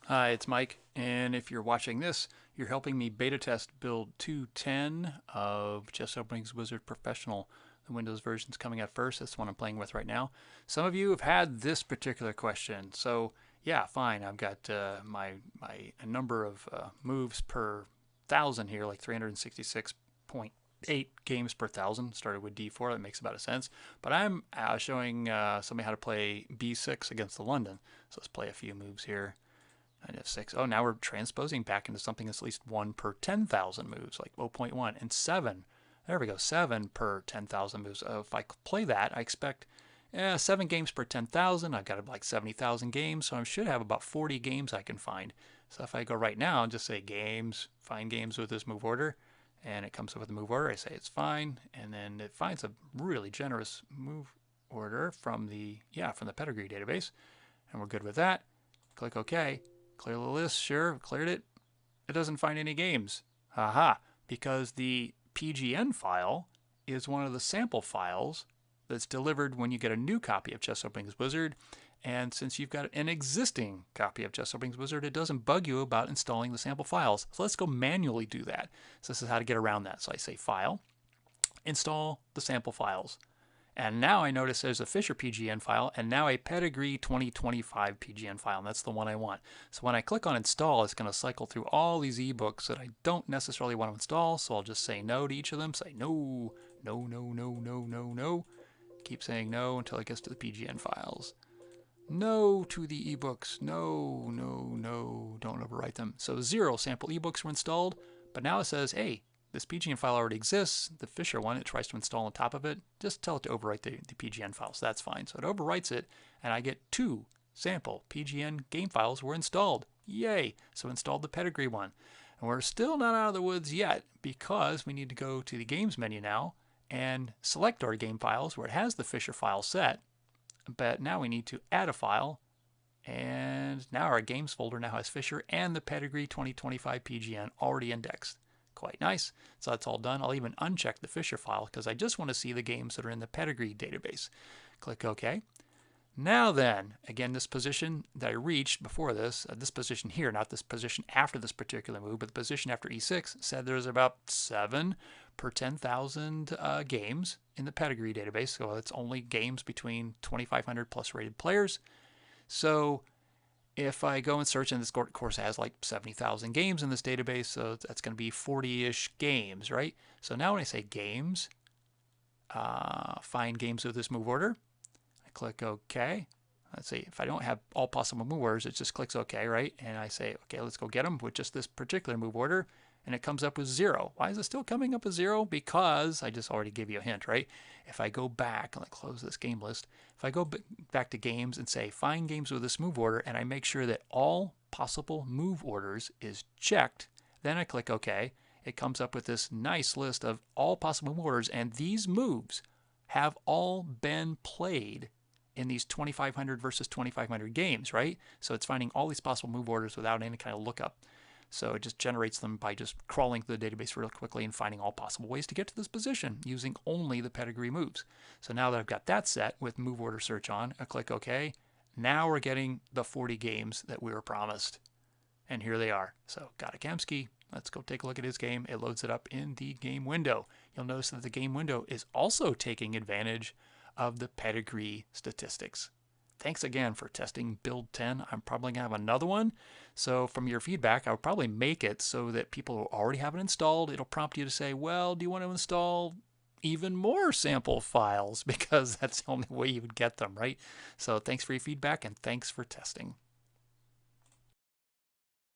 Hi, it's Mike, and if you're watching this, you're helping me beta test build 2.10 of Just Openings Wizard Professional. The Windows version's coming out first. That's the one I'm playing with right now. Some of you have had this particular question, so yeah, fine. I've got my a number of moves per thousand here, like 366.8 games per thousand. Started with D4. That makes about a sense. But I'm showing somebody how to play B6 against the London. So let's play a few moves here. And F6. Oh, now we're transposing back into something that's at least 1 per 10,000 moves, like 0.1. And 7. There we go, 7 per 10,000 moves. If I play that, I expect 7 games per 10,000. I've got like 70,000 games, so I should have about 40 games I can find. So if I go right now and just say games, find games with this move order, and it comes up with a move order, I say it's fine, and then it finds a really generous move order from the Pedigree database, and we're good with that. Click OK. Clear the list, sure, cleared it. It doesn't find any games. Haha, because the PGN file is one of the sample files that's delivered when you get a new copy of Just Openings Wizard. And since you've got an existing copy of Just Openings Wizard, it doesn't bug you about installing the sample files. So let's go manually do that. So this is how to get around that. So I say File, Install the sample files. And now I notice there's a Fisher PGN file and now a Pedigree 2025 PGN file, and that's the one I want. So when I click on install, it's going to cycle through all these ebooks that I don't necessarily want to install, so I'll just say no to each of them. Say no, no, no, no, no, no, no. Keep saying no until it gets to the PGN files. No to the ebooks. No, no, no. Don't overwrite them. So 0 sample ebooks were installed, but now it says, hey, this PGN file already exists. The Fisher one, it tries to install on top of it. Just tell it to overwrite the PGN file, so that's fine. So it overwrites it, and I get 2 sample PGN game files were installed. Yay! So installed the Pedigree one. And we're still not out of the woods yet, because we need to go to the Games menu now and select our game files where it has the Fisher file set. But now we need to add a file, and now our Games folder now has Fisher and the Pedigree 2025 PGN already indexed. Quite nice. So that's all done. I'll even uncheck the Fisher file because I just want to see the games that are in the Pedigree database. Click OK. Now then, again, this position that I reached before this position here, not this position after this particular move, but the position after E6 said there's about 7 per 10,000 games in the Pedigree database. So it's only games between 2,500 plus rated players. So if I go and search, and this course has like 70,000 games in this database, so that's going to be 40-ish games, right? So now when I say games, find games with this move order, I click OK. Let's see, if I don't have all possible move orders, it just clicks OK, right? And I say, okay, let's go get them with just this particular move order, and it comes up with 0. Why is it still coming up with 0? Because I just already gave you a hint, right? If I go back, and I close this game list, if I go back to games and say find games with this move order, and I make sure that all possible move orders is checked, then I click OK. It comes up with this nice list of all possible move orders, and these moves have all been played in these 2,500 versus 2,500 games, right? So it's finding all these possible move orders without any kind of lookup. So it just generates them by just crawling through the database real quickly and finding all possible ways to get to this position using only the Pedigree moves. So now that I've got that set with move order search on, I click OK. Now we're getting the 40 games that we were promised. And here they are. So Gadakamsky, let's go take a look at his game. It loads it up in the game window. You'll notice that the game window is also taking advantage of the Pedigree statistics. Thanks again for testing build 10. I'm probably going to have another one. So from your feedback, I would probably make it so that people who already have it installed, it'll prompt you to say, well, do you want to install even more sample files? Because that's the only way you would get them, right? So thanks for your feedback and thanks for testing.